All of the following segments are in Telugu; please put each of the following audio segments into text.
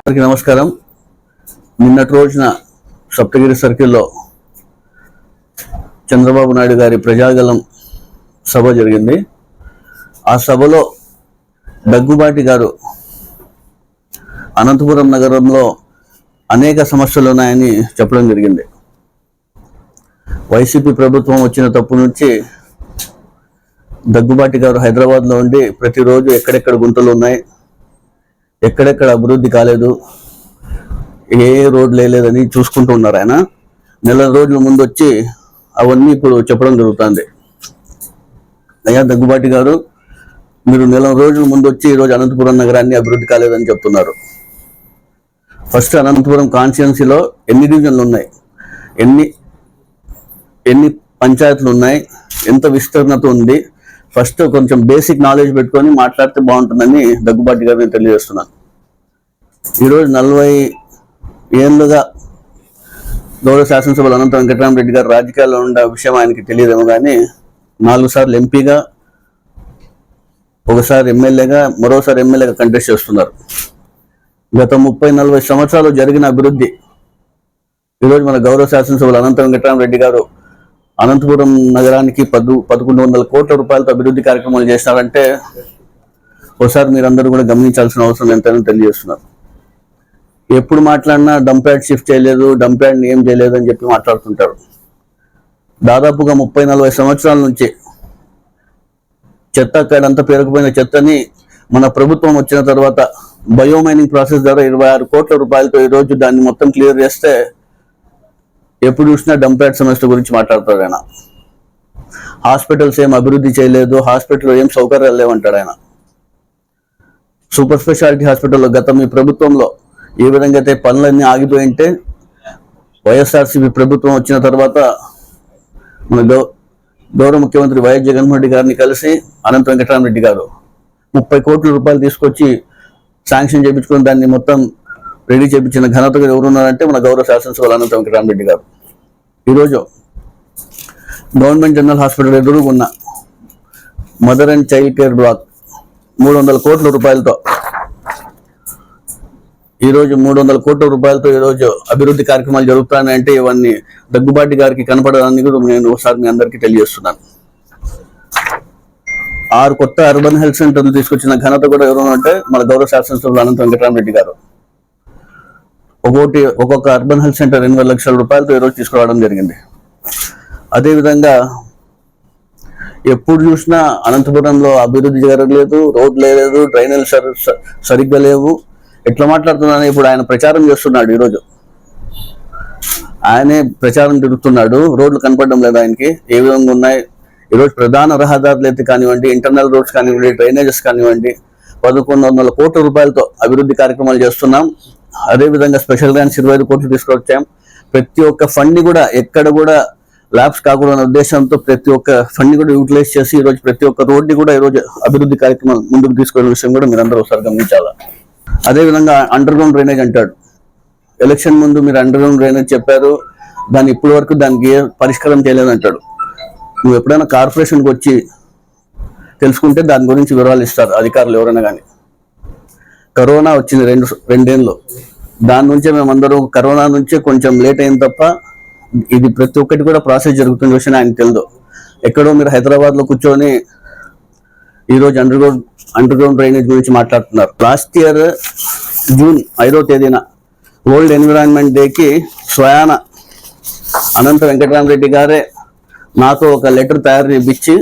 అందరికీ నమస్కారం. నిన్నటి రోజున సప్తగిరి సర్కిల్లో చంద్రబాబు నాయుడు గారి ప్రజాగలం సభ జరిగింది. ఆ సభలో దగ్గుబాటి గారు అనంతపురం నగరంలో అనేక సమస్యలు ఉన్నాయని చెప్పడం జరిగింది. వైసీపీ ప్రభుత్వం వచ్చిన తప్పు నుంచి దగ్గుబాటి గారు హైదరాబాద్లో ఉండి ప్రతిరోజు ఎక్కడెక్కడ గుంతలు ఉన్నాయి, ఎక్కడెక్కడ అభివృద్ధి కాలేదు, ఏ రోడ్లు వేయలేదని చూసుకుంటూ ఉన్నారు. ఆయన నెల రోజుల ముందు వచ్చి అవన్నీ ఇప్పుడు చెప్పడం జరుగుతుంది. అయ్యా దగ్గుబాటి గారు, మీరు నెల రోజుల ముందు వచ్చి ఈరోజు అనంతపురం నగరాన్ని అభివృద్ధి కాలేదని చెప్తున్నారు. ఫస్ట్ అనంతపురం కాన్స్టిట్యున్సీలో ఎన్ని డివిజన్లు ఉన్నాయి, ఎన్ని పంచాయతీలు ఉన్నాయి, ఎంత విస్తీర్ణత ఉంది, ఫస్ట్ కొంచెం బేసిక్ నాలెడ్జ్ పెట్టుకొని మాట్లాడితే బాగుంటుందని దగ్గుబాటి గారు నేను తెలియజేస్తున్నాను. ఈరోజు 40 ఏళ్ళుగా గౌరవ శాసనసభలో అనంత వెంకటరామరెడ్డి గారు రాజకీయాల్లో ఉన్న విషయం ఆయనకి తెలియదేమో కానీ 4 సార్లు ఎంపీగా, ఒకసారి ఎమ్మెల్యేగా, మరోసారి ఎమ్మెల్యేగా కంటెస్ట్ చేస్తున్నారు. గత 30-40 సంవత్సరాలు జరిగిన అభివృద్ధి ఈరోజు మన గౌరవ శాసనసభలో అనంత వెంకటరామరెడ్డి గారు అనంతపురం నగరానికి 1100 కోట్ల రూపాయలతో అభివృద్ధి కార్యక్రమాలు చేసినారంటే ఒకసారి మీరందరూ కూడా గమనించాల్సిన అవసరం ఎంతైనా తెలియజేస్తున్నారు. ఎప్పుడు మాట్లాడినా డంప్యార్డ్ షిఫ్ట్ చేయలేదు, డంప్యార్డ్ని ఏం చేయలేదు అని చెప్పి మాట్లాడుతుంటారు. దాదాపుగా 30-40 సంవత్సరాల నుంచి చెత్త అక్కడంతా పేరుకుపోయిన చెత్తని మన ప్రభుత్వం వచ్చిన తర్వాత బయోమైనింగ్ ప్రాసెస్ ద్వారా 26 కోట్ల రూపాయలతో ఈరోజు దాన్ని మొత్తం క్లియర్ చేస్తే ఎప్పుడు చూసినా డంప్యార్డ్ సమస్య గురించి మాట్లాడతాడు ఆయన. హాస్పిటల్స్ ఏం అభివృద్ధి చేయలేదు, హాస్పిటల్లో ఏం సౌకర్యాలు లేవంటాడు ఆయన. సూపర్ స్పెషాలిటీ హాస్పిటల్లో గత మీ ప్రభుత్వంలో ఏ విధంగా అయితే పనులన్నీ ఆగిపోయింటే వైఎస్ఆర్సీపీ ప్రభుత్వం వచ్చిన తర్వాత మన గౌరవ ముఖ్యమంత్రి వైఎస్ జగన్మోహన్ రెడ్డి గారిని కలిసి అనంత వెంకటరామరెడ్డి గారు 30 కోట్ల రూపాయలు తీసుకొచ్చి శాంక్షన్ చేయించుకుని దాన్ని మొత్తం రెడీ చేయించిన ఘనతగా ఎవరున్నారంటే మన గౌరవ శాసనసభ అనంత వెంకటరామరెడ్డి గారు. ఈరోజు గవర్నమెంట్ జనరల్ హాస్పిటల్ ఎదురుగా ఉన్న mother and child care black 300 కోట్ల రూపాయలతో ఈరోజు 300 కోట్ల రూపాయలతో ఈరోజు అభివృద్ధి కార్యక్రమాలు జరుగుతాయంటే ఇవన్నీ దగ్గుబాటి గారికి కనపడడానికి కూడా నేను ఒకసారి మీ అందరికీ తెలియజేస్తున్నాను. 6 కొత్త అర్బన్ హెల్త్ సెంటర్లు తీసుకొచ్చిన ఘనత కూడా ఎవరు అంటే మన గౌరవ శాసనసభ్యులు అనంత వెంకటరామరెడ్డి గారు. ఒక్కొక్క అర్బన్ హెల్త్ సెంటర్ 8 లక్షల రూపాయలతో ఈరోజు తీసుకురావడం జరిగింది. అదేవిధంగా ఎప్పుడు చూసినా అనంతపురంలో అభివృద్ధి జరగలేదు, రోడ్లు లేదు, డ్రైనేజ్ సరిగ్గా లేవు. ఎట్లా మాట్లాడుతున్నాను, ఇప్పుడు ఆయన ప్రచారం చేస్తున్నాడు. ఈరోజు ఆయనే ప్రచారం తిరుగుతున్నాడు, రోడ్లు కనపడడం లేదు ఆయనకి ఏ విధంగా ఉన్నాయి. ఈరోజు ప్రధాన రహదారులు అయితే కానివ్వండి, ఇంటర్నల్ రోడ్స్ కానివ్వండి, డ్రైనేజెస్ కానివ్వండి 1100 కోట్ల రూపాయలతో అభివృద్ధి కార్యక్రమాలు చేస్తున్నాం. అదేవిధంగా స్పెషల్ గ్రాంట్స్ 25 కోట్లు తీసుకొచ్చాం. ప్రతి ఒక్క ఫండ్ కూడా ఎక్కడ కూడా ల్యాబ్స్ కాకూడదన్న ఉద్దేశంతో ప్రతి ఒక్క ఫండ్ కూడా యూటిలైజ్ చేసి ఈరోజు ప్రతి ఒక్క రోడ్డు కూడా ఈరోజు అభివృద్ధి కార్యక్రమాలు ముందుకు తీసుకునే విషయం కూడా మీరు అందరూ ఒకసారి గమనించాలి. అదేవిధంగా అండర్ గ్రౌండ్ డ్రైనేజ్ అంటాడు. ఎలక్షన్ ముందు మీరు అండర్ గ్రౌండ్ డ్రైనేజ్ చెప్పారు, దాన్ని ఇప్పటి వరకు దానికి ఏ పరిష్కారం చేయలేదంటాడు. నువ్వు ఎప్పుడైనా కార్పొరేషన్కి వచ్చి తెలుసుకుంటే దాని గురించి వివరాలు ఇస్తారు అధికారులు ఎవరైనా కానీ. కరోనా వచ్చింది రెండేళ్ళు, దాని నుంచే మేమందరూ కరోనా నుంచే కొంచెం లేట్ అయింది తప్ప ఇది ప్రతి ఒక్కటి కూడా ప్రాసెస్ జరుగుతున్న విషయం ఆయన తెలియదు. ఎక్కడో మీరు హైదరాబాద్లో కూర్చొని ఈరోజు అండర్ గ్రౌండ్ డ్రైనేజ్ గురించి మాట్లాడుతున్నారు. లాస్ట్ ఇయర్ జూన్ 5వ తేదీన వరల్డ్ ఎన్విరాన్మెంట్ డేకి స్వయాన అనంత వెంకటరామరెడ్డి గారే నాతో ఒక లెటర్ తయారు చేయించి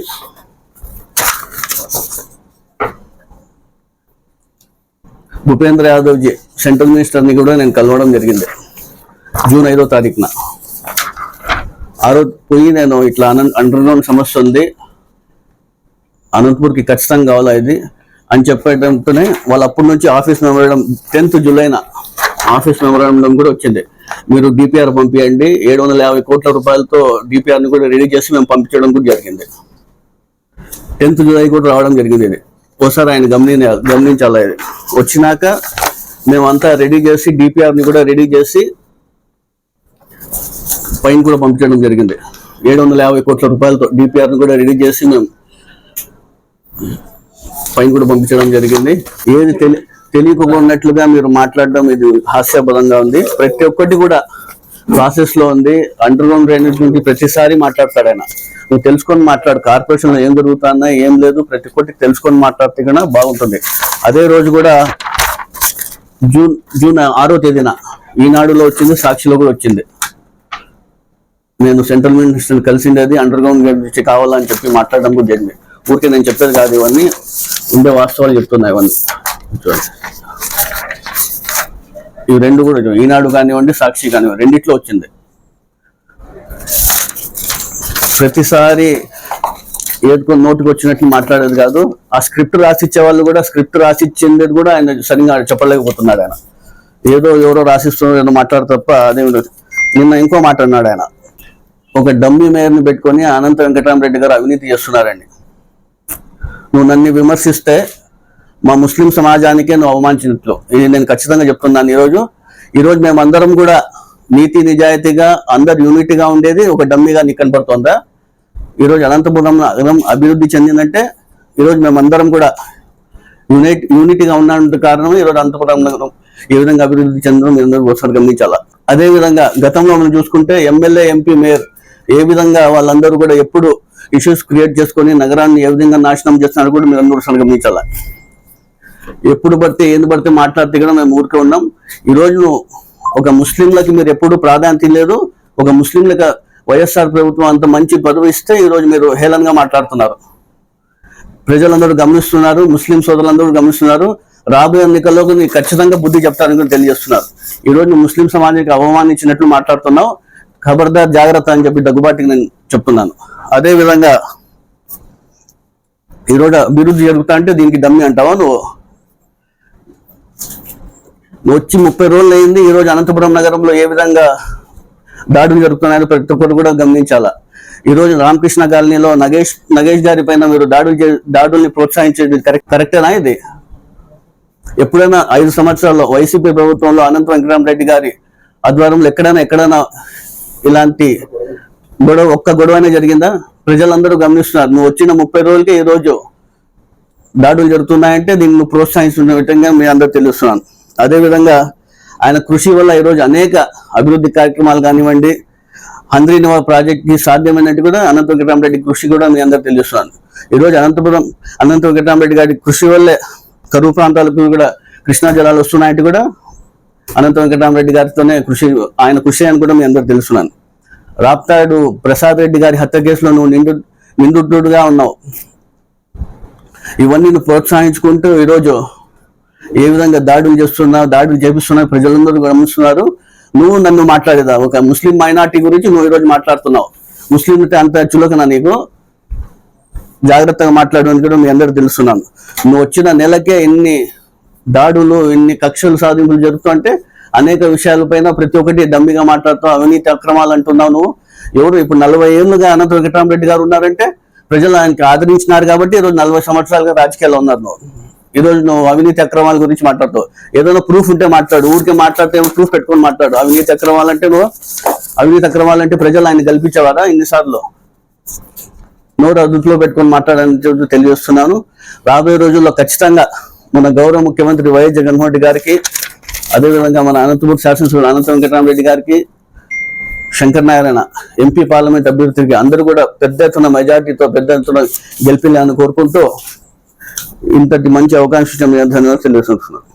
భూపేంద్ర యాదవ్జీ సెంట్రల్ మినిస్టర్ని కూడా నేను కలవడం జరిగింది జూన్ 5వ తారీఖున. ఆ రోజు పోయి నేను ఇట్లా అండర్ గ్రౌండ్ సమస్య ఉంది, అనంతపూర్కి ఖచ్చితంగా కావాలా ఇది అని చెప్పడంతోనే వాళ్ళు అప్పటి నుంచి ఆఫీస్ మెమోరాండం 10th జూలైన ఆఫీస్ మెమోరాండం కూడా వచ్చింది. మీరు డిపిఆర్ పంపించండి, 750 కోట్ల రూపాయలతో డిపిఆర్ని కూడా రెడీ చేసి మేము పంపించడం కూడా జరిగింది. 10th జూలై కూడా రావడం జరిగింది. ఇది ఒకసారి ఆయన గమనించాలి. ఇది వచ్చినాక మేమంతా రెడీ చేసి డిపిఆర్ని కూడా రెడీ చేసి పైన కూడా పంపించడం జరిగింది. 750 కోట్ల రూపాయలతో డిపిఆర్ని కూడా రెడీ చేసి మేము పైన కూడా పంపించడం జరిగింది. ఏది తెలియకున్నట్లుగా మీరు మాట్లాడడం ఇది హాస్యాస్పదంగా ఉంది. ప్రతి ఒక్కటి కూడా ప్రాసెస్ లో ఉంది. అండర్ గ్రౌండ్ డ్రైనేజ్ గురించి ప్రతిసారి మాట్లాడతాడు ఆయన. నువ్వు తెలుసుకొని మాట్లాడు, కార్పొరేషన్ లో ఏం జరుగుతున్నా ఏం లేదు ప్రతి ఒక్కటి తెలుసుకొని మాట్లాడితే కన్నా బాగుంటుంది. అదే రోజు కూడా జూన్ 6వ తేదీన ఈనాడులో వచ్చింది, సాక్షిలో కూడా వచ్చింది. నేను సెంట్రల్ మినిస్టర్ కలిసిండేది అండర్ గ్రౌండ్ గురించి కావాలని చెప్పి మాట్లాడడం కూడా జరిగింది. ఊరికే నేను చెప్పేది కాదు, ఇవన్నీ ఉండే వాస్తవాలు చెప్తున్నాయి. ఇవన్నీ చూడండి, ఇవి రెండు కూడా ఈనాడు కానివ్వండి, సాక్షి కానివ్వండి, రెండిట్లో వచ్చింది. ప్రతిసారి ఏదుకొని నోటికి వచ్చినట్లు మాట్లాడేది కాదు. ఆ స్క్రిప్ట్ రాసిచ్చే వాళ్ళు కూడా స్క్రిప్ట్ రాసిచ్చింది కూడా ఆయన సరిగ్గా చెప్పలేకపోతున్నాడు. ఆయన ఏదో ఎవరో రాసిస్తున్నారు మాట్లాడు తప్ప అదే. నిన్న ఇంకో మాట అన్నాడు ఆయన, ఒక డమ్మీ మేయర్ని పెట్టుకొని అనంత వెంకటరామరెడ్డి గారు అవినీతి చేస్తున్నారండి. నువ్వు నన్ను విమర్శిస్తే మా ముస్లిం సమాజానికే నువ్వు అవమానించినట్లు. ఇది నేను ఖచ్చితంగా చెప్తున్నాను. ఈరోజు మేమందరం కూడా నీతి నిజాయితీగా అందరు యూనిటీగా ఉండేది ఒక డమ్మీగా నీకు కనపడుతుందా? ఈరోజు అనంతపురం నగరం అభివృద్ధి చెందిందంటే ఈరోజు మేమందరం కూడా యూనిటీగా ఉన్నందుకు కారణం ఈరోజు అనంతపురం నగరం ఏ విధంగా అభివృద్ధి చెందడం మీరు ఒకసారి గమనించాలా. అదే విధంగా గతంలో మనం చూసుకుంటే ఎమ్మెల్యే, ఎంపీ, మేయర్ ఏ విధంగా వాళ్ళందరూ కూడా ఎప్పుడు ఇష్యూస్ క్రియేట్ చేసుకొని నగరాన్ని ఏ విధంగా నాశనం చేస్తున్నారు కూడా మీరు అందరూ ఒకసారి గమనించాలా. ఎప్పుడు పడితే ఏంది పడితే మాట్లాడితే కూడా మేము ఊరికే ఉన్నాం. ఈరోజు ఒక ముస్లింలకి మీరు ఎప్పుడు ప్రాధాన్యత లేదు. ఒక ముస్లింలకు వైఎస్ఆర్ ప్రభుత్వం అంత మంచి పదవి ఇస్తే ఈరోజు మీరు హేళనగా మాట్లాడుతున్నారు. ప్రజలందరూ గమనిస్తున్నారు, ముస్లిం సోదరులందరూ గమనిస్తున్నారు. రాబోయే ఎన్నికల్లో ఖచ్చితంగా బుద్ధి చెప్తారని తెలియజేస్తున్నారు. ఈరోజు ముస్లిం సమాజానికి అవమానించినట్లు మాట్లాడుతున్నావు. ఖబర్దార్, జాగ్రత్త అని చెప్పి దగ్గుబాటికి నేను చెప్తున్నాను. అదే విధంగా ఈరోజు అభివృద్ధి జరుగుతా అంటే దీనికి డమ్మి అంటావా? నువ్వు వచ్చి 30 రోజులు అయింది. ఈరోజు అనంతపురం నగరంలో ఏ విధంగా దాడులు జరుగుతున్నాయని ప్రతి ఒక్కరు కూడా గమనించాలా. ఈరోజు రామకృష్ణ కాలనీలో నగేష్ గారి పైన మీరు దాడుల్ని ప్రోత్సహించేది కరెక్టేనా? ఇది ఎప్పుడైనా 5 సంవత్సరాల్లో వైసీపీ ప్రభుత్వంలో అనంత వెంకటరామరెడ్డి గారి ఆధ్వర్యంలో ఎక్కడైనా ఇలాంటి ఒక్క గొడవనే జరిగిందా? ప్రజలందరూ గమనిస్తున్నారు. నువ్వు వచ్చిన 30 రోజులకే ఈ రోజు దాడులు జరుగుతున్నాయంటే దీన్ని నువ్వు ప్రోత్సహిస్తున్న విధంగా మీ అందరూ తెలుస్తున్నాను. అదేవిధంగా ఆయన కృషి వల్ల ఈరోజు అనేక అభివృద్ధి కార్యక్రమాలు కానివ్వండి, హంద్రీనివా ప్రాజెక్ట్కి సాధ్యమైనట్టు కూడా అనంత వెంకటరామరెడ్డి కృషి కూడా మీ అందరూ తెలుస్తున్నాను. ఈరోజు అనంత వెంకటరామరెడ్డి గారి కృషి వల్లే కరువు ప్రాంతాలకు కూడా కృష్ణా జలాలు వస్తున్నాయంటే కూడా అనంత వెంకటరామరెడ్డి గారితోనే ఆయన కృషి అని కూడా మీ అందరూ తెలుస్తున్నాను. రాప్తాడు ప్రసాద్ రెడ్డి గారి హత్య కేసులో నువ్వు నిందితుడుగా ఉన్నావు. ఇవన్నీ నువ్వు ప్రోత్సహించుకుంటూ ఈరోజు ఏ విధంగా దాడులు చేపిస్తున్నావు ప్రజలందరూ గమనిస్తున్నారు. నువ్వు నన్ను మాట్లాడేదా ఒక ముస్లిం మైనార్టీ గురించి నువ్వు ఈరోజు మాట్లాడుతున్నావు. ముస్లింలతో అంత చులకనా నీకు? జాగ్రత్తగా మాట్లాడమని కూడా మీ అందరూ తెలుస్తున్నాను. నువ్వు వచ్చిన నెలకే ఇన్ని దాడులు, ఇన్ని కక్షలు సాధింపులు జరుగుతుంటే అనేక విషయాలపైన ప్రతి ఒక్కటి డమ్మిగా మాట్లాడుతావు, అవినీతి అక్రమాలు అంటున్నావు. నువ్వు ఎవరు ఇప్పుడు 40 ఏళ్ళుగా అనంత వెంకటరామరెడ్డి గారు ఉన్నారంటే ప్రజలు ఆయనకి ఆదరించినారు కాబట్టి ఈరోజు 40 సంవత్సరాలుగా రాజకీయాల్లో ఉన్నారు. ఈరోజు నువ్వు అవినీతి అక్రమాల గురించి మాట్లాడుతావు. ఏదైనా ప్రూఫ్ ఉంటే మాట్లాడు, ఊరికే మాట్లాడితే ప్రూఫ్ పెట్టుకొని మాట్లాడు. అవినీతి అక్రమాలంటే ప్రజలు ఆయన కల్పించేవారా? ఇన్నిసార్లు నోరు అదుపులో పెట్టుకొని మాట్లాడని తెలియజేస్తున్నాను. రాబోయే రోజుల్లో ఖచ్చితంగా మన గౌరవ ముఖ్యమంత్రి వైఎస్ జగన్మోహన్ రెడ్డి గారికి, అదేవిధంగా మన అనంతపురం శాసనసభ్యులు అనంత వెంకటరామరెడ్డి గారికి, శంకర్ నారాయణ ఎంపీ పార్లమెంట్ అభ్యర్థికి అందరూ కూడా పెద్ద ఎత్తున మెజార్టీతో పెద్ద ఎత్తున గెలిపిల్లని కోరుకుంటూ ఇంతటి మంచి అవకాశం ధన్యవాదాలు తెలియజేస్తున్నాను.